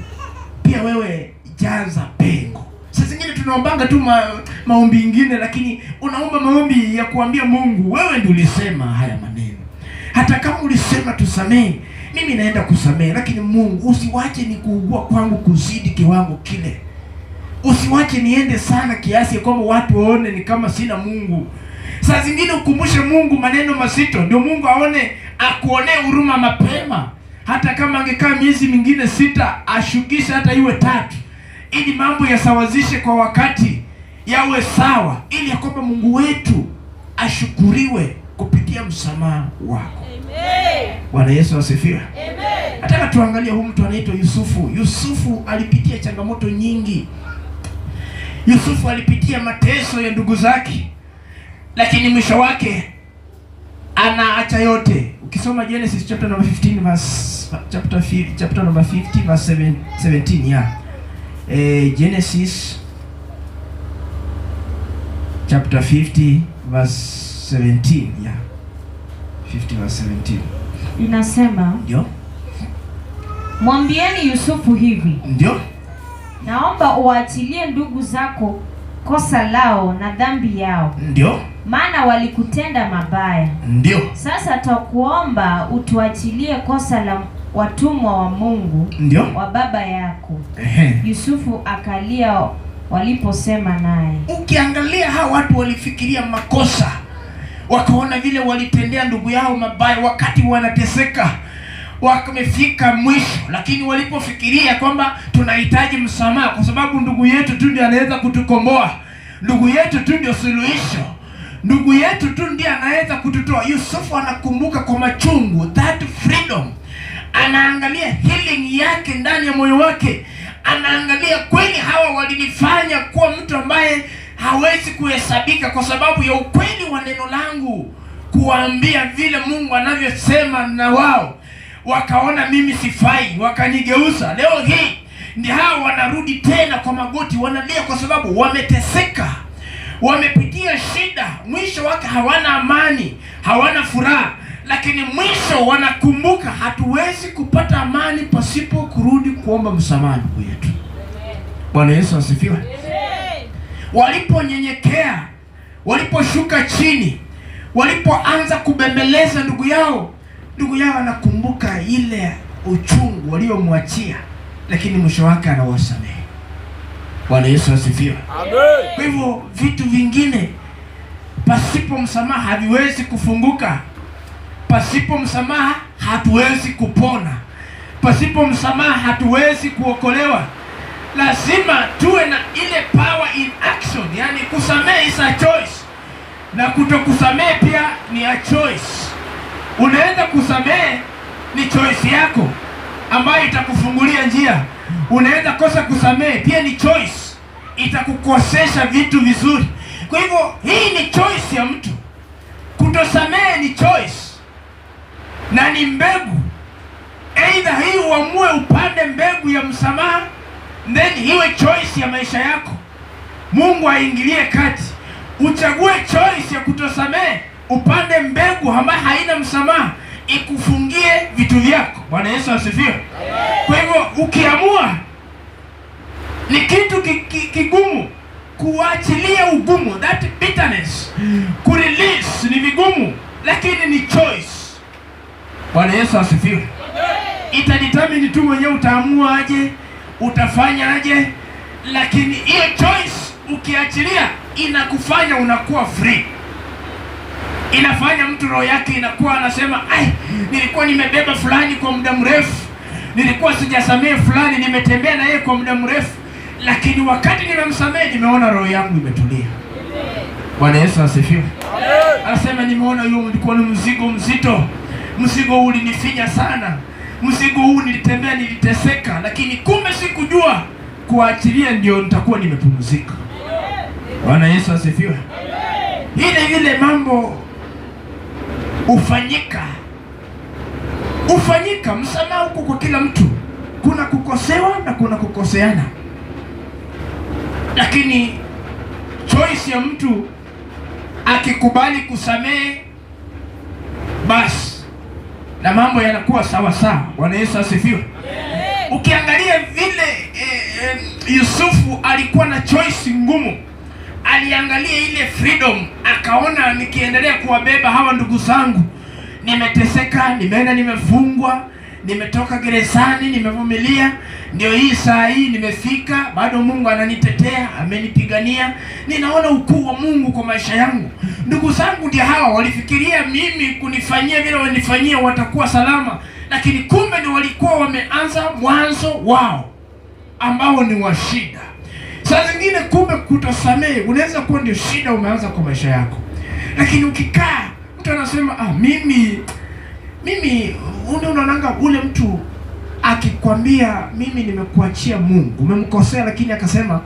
pia wewe jaza pengo. Saa zingine tunaombanga tu maombi ingine, lakini unaomba maombi ya kuambia Mungu, wewe ndio ulisema haya maneno. Hata kama ulisema tusamehe, mimi naenda kusamehe, lakini Mungu usiwache ni kuugua kwangu kuzidi kiwango kile. Usiwache niende sana kiasi kwamba watu waone ni kama sina Mungu. Saa zingine ukumbushe Mungu maneno mazito, ndio Mungu akuonee huruma mapema. Hata kama angekaa miezi mingine 6, ashukishe hata iwe 3, ili mambo yasawazishe kwa wakati, yawe sawa, ili ya kwamba Mungu wetu ashukuriwe kupitia msamaha wako. Amen. Bwana Yesu asifiwe. Amen. Nataka tuangalie huyu mtu anaitwa Yusufu. Yusufu alipitia changamoto nyingi. Yusufu alipitia mateso ya ndugu zake, lakini mwisho wake anaacha yote. Ukisoma Genesis chapter number 15 verse chapter number 50 verse 17 Genesis chapter 50 verse 17 50 verse 17 inasema, ndio, mwambieni Yusufu hivi, ndio, naomba uachilie ndugu zako kosa lao na dhambi yao, ndio, maana walikutenda mabaya. Ndio. Sasa tutakuomba utuachilie kosa la watumwa wa Mungu, ndio, wa baba yako. Yusufu akalia waliposema naye. Ukiangalia hawa watu walifikiria makosa, wakaona vile walitendea ndugu yao mabaya wakati wanateseka, wamefika mwisho. Lakini walipofikiria kwamba tunahitaji msamaha kwa sababu ndugu yetu tu ndiye anaweza kutukomboa, ndugu yetu tu ndio suluhisho, ndugu yetu tu ndiye anaweza kututoa, Yusufu anakumbuka kwa machungu that freedom. Anaangalia healing yake ndani ya moyo wake, anaangalia kweli hawa walinifanya kuwa mtu ambaye hawezi kuhesabika kwa sababu ya ukweli wa neno langu, kuambia vile Mungu anavyosema na wao. Wakaona mimi sifai, wakanigeuza. Leo hii ndio hao wanarudi tena kwa magoti, wanalia kwa sababu wameteseka, wamepitia shida. Mwisho wake hawana amani, hawana furaha, lakini mwisho wanakumbuka hatuwezi kupata amani pasipo kurudi kuomba msamaha ndugu yetu. Bwana Yesu asifiwe. Waliponyenyekea, waliposhuka chini, walipoanza kubembeleza ndugu yao, ndugu yao anakumbuka ile uchungu waliomwachia, lakini mwisho wake anawasamehe. Bwana Yesu asifiwe. Amen. Kwa hivyo vitu vingine pasipo msamaha haviwezi kufunguka. Pasipo msamaha hatuwezi kupona. Pasipo msamaha hatuwezi kuokolewa. Lazima tuwe na ile power in action, yani kusamehe is a choice, na kutokusamehe pia ni a choice. Unaweza kusamehe, ni choice yako ambayo itakufungulia njia. Unaweza kosa kusamehe, pia ni choice, itakukosesha vitu vizuri. Kwa hivyo hii ni choice ya mtu. Kutosamehe ni choice na ni mbegu. Either hii uamue upande mbegu ya msamaha, then iwe choice ya maisha yako. Mungu aingilie kati, uchague choice ya kutosamehe, upande mbegu ambayo haina msamaha, ikufungie vitu vyako. Bwana Yesu asifiwe. Kwa hivyo ukiamua, ni kitu kigumu kuachilia ugumu, that bitterness, kurelease ni vigumu, lakini ni choice. Bwana Yesu asifiwe. Itadetermine tu mwenyewe utaamua aje, utafanya aje, lakini hiyo choice ukiachilia inakufanya unakuwa free. Inafanya mtu roho yake inakuwa anasema, nilikuwa nimebeba fulani kwa muda mrefu, nilikuwa sijasamehe fulani, nimetembea na yeye kwa muda mrefu, lakini wakati nimemsamehe nimeona roho yangu imetulia. Bwana Yesu asifiwe. Anasema nimeona huyo ulikuwa ni mzigo mzito, mzigo huu ulinifinya sana, mzigo huu nilitembea, niliteseka, lakini kumbe sikujua kuachilia ndio nitakuwa nimepumzika. Bwana Yesu asifiwe. Ile mambo ufanyika msamaha huko kwa kila mtu. Kuna kukosewa na kuna kukoseana, lakini choice ya mtu akikubali kusamehe, basi na mambo yanakuwa sawa sawa. Bwana Yesu asifiwe. Ukiangalia vile Yusufu alikuwa na choice ngumu. Aliangalia ile freedom, akaona nikiendelea kuwabeba hawa ndugu zangu, nimeteseka, nimeenda, nimefungwa, nimetoka gerezani, nimevumilia, ndio hii saa hii nimefika, bado Mungu ananitetea, amenipigania. Ninaona ukuu wa Mungu kwa maisha yangu. Ndugu zangu ndio hawa walifikiria mimi kunifanyia vile wanifanyia watakuwa salama, lakini kumbe ni walikuwa wameanza mwanzo wao ambao ni wa shida. Saa zingine kumbe kutosamehe unaweza kuwa ndio shida umeanza kwa maisha yako. Lakini ukikaa, mtu anasema mimi unaonanga ule mtu akikwambia mimi nimekuachia Mungu, umemkosea lakini akasema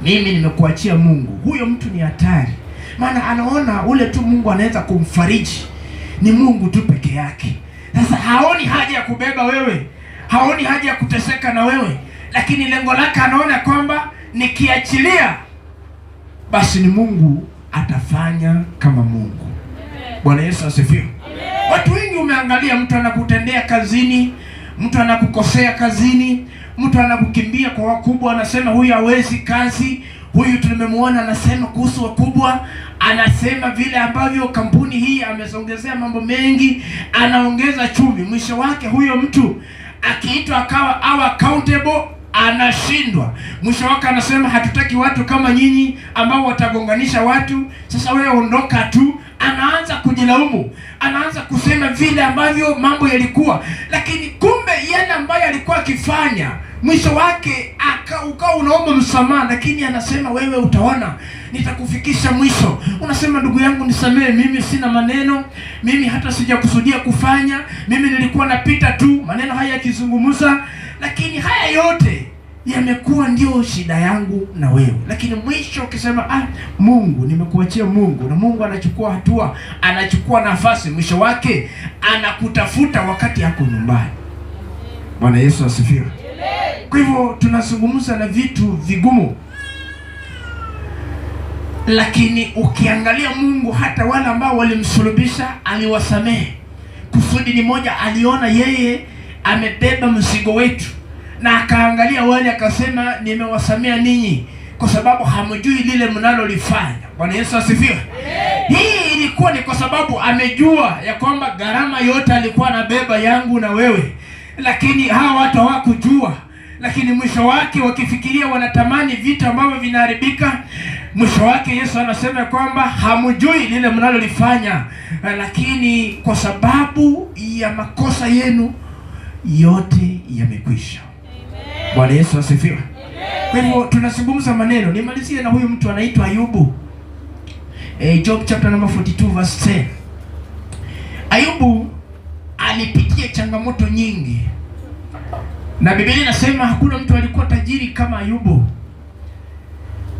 mimi nimekuachia Mungu, huyo mtu ni hatari. Maana anaona ule tu Mungu anaweza kumfariji ni Mungu tu peke yake. Sasa haoni haja ya kubeba wewe, haoni haja ya kuteseka na wewe, lakini lengo lake anaona kwamba nikiachilia basi ni Mungu atafanya kama Mungu. Bwana Yesu asifiwe. Watu wengi umeangalia, mtu anakutendea kazini, mtu anakukosea kazini, mtu anakukimbia kwa wakubwa, anasema huyu hawezi kazi, huyu tumemwona anasema kuhusu wakubwa, anasema vile ambavyo kampuni hii amesongezea mambo mengi, anaongeza chumi. Mwisho wake huyo mtu akiitwa akawa accountable anashindwa. Mwisho wake anasema hatutaki watu kama nyinyi ambao watagonganisha watu, sasa wewe ondoka tu. Anaanza kujilaumu, anaanza kusema vile ambavyo mambo yalikuwa, lakini kumbe yale ambayo alikuwa akifanya mwisho wake ukawa unaomba msamaha, lakini anasema wewe utaona nitakufikisha mwisho. Unasema ndugu yangu nisamehe, mimi sina maneno, mimi hata sijakusudia kufanya, mimi nilikuwa napita tu, maneno haya yakizungumza, lakini haya yote yamekuwa ndio shida yangu na wewe. Lakini mwisho ukisema Mungu nimekuachia Mungu, na Mungu anachukua hatua, anachukua nafasi, mwisho wake anakutafuta wakati yako nyumbani. Bwana Yesu asifiwe. Kwa hivyo tunazungumza na vitu vigumu, lakini ukiangalia Mungu hata wale ambao walimsulubisha aliwasamehe. Kusudi ni moja, aliona yeye amebeba mzigo wetu, na akaangalia wale akasema nimewasamea ninyi. kwa sababu hamjui lile mnalolifanya. Bwana Yesu asifiwe. Hii ilikuwa ni kwa sababu amejua ya kwamba gharama yote alikuwa anabeba yangu na wewe, lakini hawa watu hawakujua. Lakini mwisho wake wakifikiria wanatamani vitu ambavyo vinaharibika, mwisho wake Yesu anasema kwamba hamjui lile mnalolifanya, lakini kwa sababu ya makosa yenu yote yamekwisha. Bwana Yesu asifiwe. Kwa hivyo tunazungumza maneno. Nimalizie na huyu mtu anaitwa Ayubu. Job chapter number 42 verse 10. Ayubu alipitia changamoto nyingi, na Biblia inasema hakuna mtu alikuwa tajiri kama Ayubu.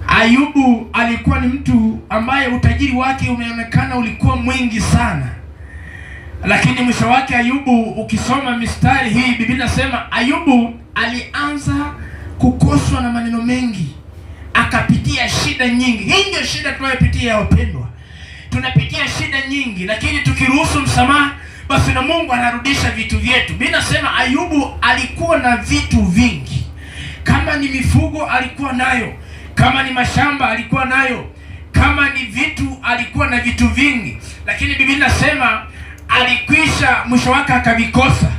Ayubu alikuwa ni mtu ambaye utajiri wake umeonekana ulikuwa mwingi sana, lakini mwisho wake Ayubu, ukisoma mistari hii, Biblia inasema Ayubu alianza kukoswa na maneno mengi, akapitia shida nyingi. Hii ndio shida tunayopitia wapendwa. Tunapitia shida nyingi, lakini tukiruhusu msamaha, basi na Mungu anarudisha vitu vyetu. Biblia inasema Ayubu alikuwa na vitu vingi. Kama ni mifugo alikuwa nayo, kama ni mashamba alikuwa nayo, kama ni vitu alikuwa na vitu vingi, lakini Biblia inasema alikwisha, mwisho wake akavikosa.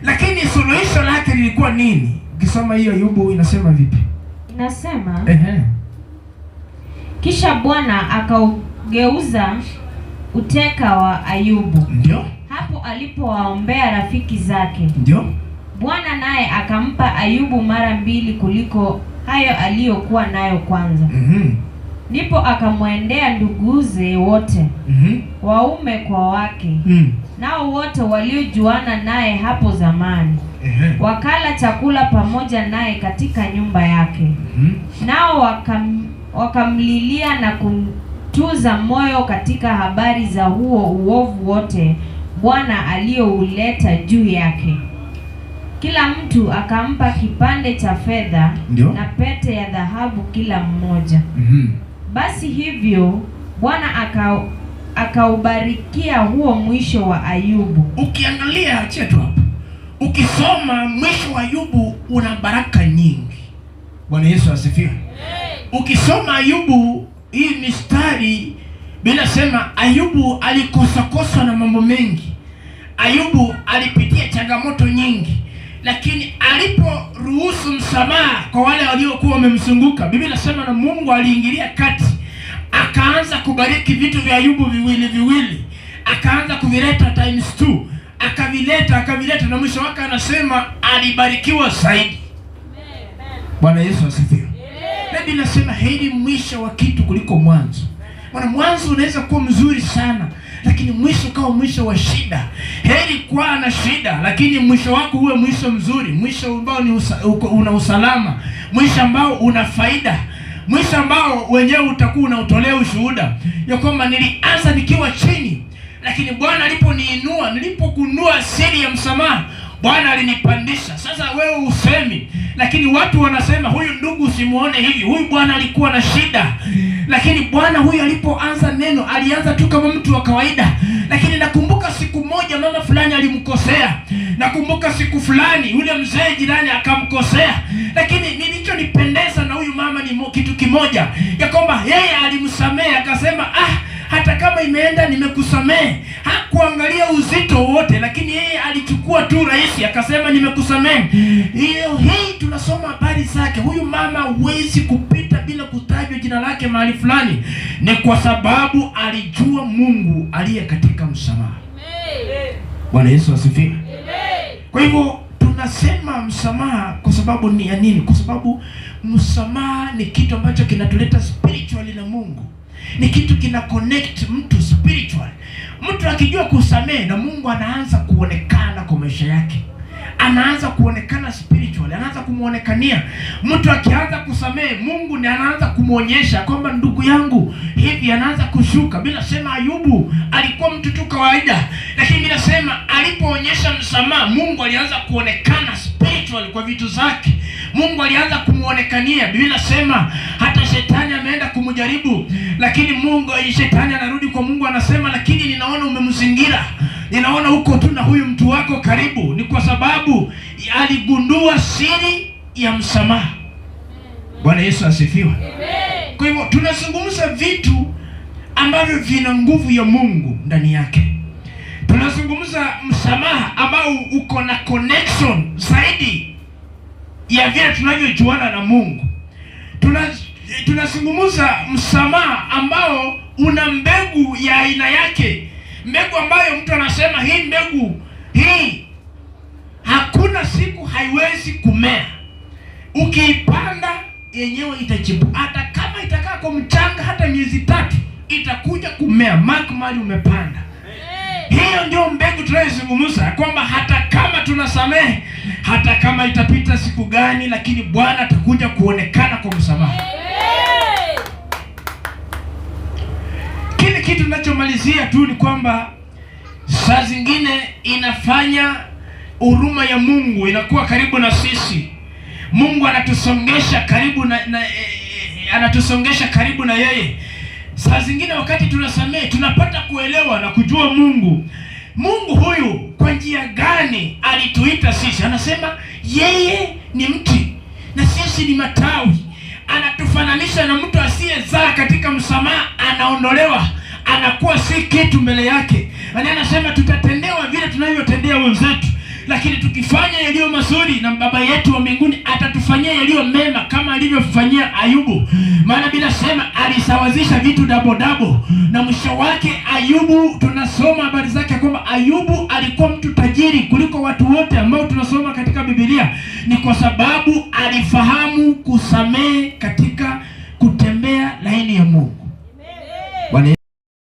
Lakini suluhisho lake lilikuwa nini? Ukisoma hiyo Ayubu inasema vipi? Inasema kisha Bwana akaugeuza uteka wa Ayubu. Ndio Hapo alipowaombea rafiki zake. Ndio Bwana naye akampa Ayubu mara mbili kuliko hayo aliyokuwa nayo kwanza. Ndipo akamwendea nduguze wote, waume kwa wake, nao wote waliojuana naye hapo zamani, wakala chakula pamoja naye katika nyumba yake. Nao wakamlilia na kumtuza moyo katika habari za huo uovu wote Bwana aliouleta juu yake. Kila mtu akampa kipande cha fedha na pete ya dhahabu kila mmoja. Basi hivyo Bwana akaubarikia huo mwisho wa Ayubu. Ukiangalia chetu hapo, ukisoma mwisho wa Ayubu una baraka nyingi. Bwana Yesu asifiwe. Ukisoma Ayubu hii mistari, bila sema Ayubu alikosa na mambo mengi. Ayubu alipitia changamoto nyingi, lakini aliporuhusu msamaha kwa wale waliokuwa wamemzunguka, Biblia inasema na Mungu aliingilia kati, akaanza kubariki vitu vya Ayubu viwili, akaanza kuvileta times 2, akavileta na mwisho wake anasema alibarikiwa zaidi. Bwana Yesu asifiwe. Biblia inasema heri mwisho wa kitu kuliko mwanzo. Maana mwanzo unaweza kuwa mzuri sana, lakini mwisho kama mwisho wa shida. Heri kuwa na shida, lakini mwisho wako uwe mwisho mzuri, mwisho ambao ni una usalama, mwisho ambao una faida, mwisho ambao wenyewe utakuwa unautolea ushuhuda ya kwamba nilianza nikiwa chini, lakini Bwana aliponiinua, nilipogundua siri ya msamaha, Bwana alinipandisha. Sasa wewe usemi, lakini watu wanasema huyu ndugu usimuone hivi, huyu bwana alikuwa na shida. Lakini bwana huyu alipoanza neno, alianza tu kama mtu wa kawaida. Lakini nakumbuka siku moja mama fulani alimkosea. Nakumbuka siku fulani yule mzee jirani akamkosea. Lakini nilichonipendeza na huyu mama ni kitu kimoja, ya kwamba yeye alimsamehe, akasema hata kama imeenda nimekusamehe. Hakuangalia uzito wote, lakini yeye alichukua tu rahisi, akasema nimekusamehe. Hii tunasoma habari zake. Huyu mama huwezi kupita bila kutajwa jina lake mahali fulani. Ni kwa sababu alijua Mungu aliye katika msamaha. Bwana Yesu asifiwe. Kwa hivyo tunasema msamaha kwa sababu ni ya nini? Kwa sababu msamaha ni kitu ambacho kinatuleta spiritually na Mungu. Ni kitu kina connect mtu spiritual. Mtu akijua kusamehe, na Mungu anaanza kuonekana kwa maisha yake. Anaanza kuonekana spiritual, anaanza kumuonekania. Mtu akianza kusamehe, Mungu ndiye anaanza kumuonyesha kwamba ndugu yangu hivi, anaanza kushuka. Bila sema Ayubu alikuwa mtu tu kawaida, lakini bila sema alipoonyesha msamaha, Mungu alianza kuonekana spiritual kwa vitu zake. Mungu alianza kumuonekania. Biblia sema hata shetani ameenda kumjaribu, lakini shetani anarudi kwa Mungu, anasema lakini ninaona umemzingira, ninaona uko tu na huyu mtu wako karibu. Ni kwa sababu aligundua siri ya msamaha. Bwana Yesu asifiwe. Amen. Kwa hivyo tunazungumza vitu ambavyo vina nguvu ya Mungu ndani yake. Tunazungumza msamaha ambao uko na connection zaidi ya vile tunavyojuana na Mungu. Tunazungumza msamaha ambao una mbegu ya aina yake, mbegu ambayo mtu anasema hii mbegu hii hakuna siku haiwezi kumea. Ukiipanda yenyewe itachipuka, hata kama itakaa kwa mchanga hata miezi 3 itakuja kumea. Mark mali umepanda. Hiyo ndio mbegu tunayozungumza, kwamba hata kama tunasamehe, hata kama itapita siku gani, lakini Bwana atakuja kuonekana kwa msamaha. Kile kitu ninachomalizia tu ni kwamba saa zingine inafanya huruma ya Mungu inakuwa karibu na sisi. Mungu anatusongesha karibu na yeye. Saa zingine wakati tunasamehe, tunapata kuelewa na kujua Mungu huyu kwa njia gani alituita sisi. Anasema yeye ni mti na sisi ni matawi. Anatufananisha na mtu asiyezaa. Katika msamaha anaondolewa, anakuwa si kitu mbele yake. Anasema tutatendewa vile tunavyotendea wenzetu, lakini tukifanya yaliyo mazuri, na Baba yetu wa mbinguni atatufanyia yaliyo mema kama alivyofanyia Ayubu. Maana bila sema alisawazisha vitu double, na mwisho wake Ayubu, tunasoma habari zake kwamba Ayubu alikuwa mtu tajiri kuliko watu wote ambao tunasoma katika Biblia. Ni kwa sababu alifahamu kusamehe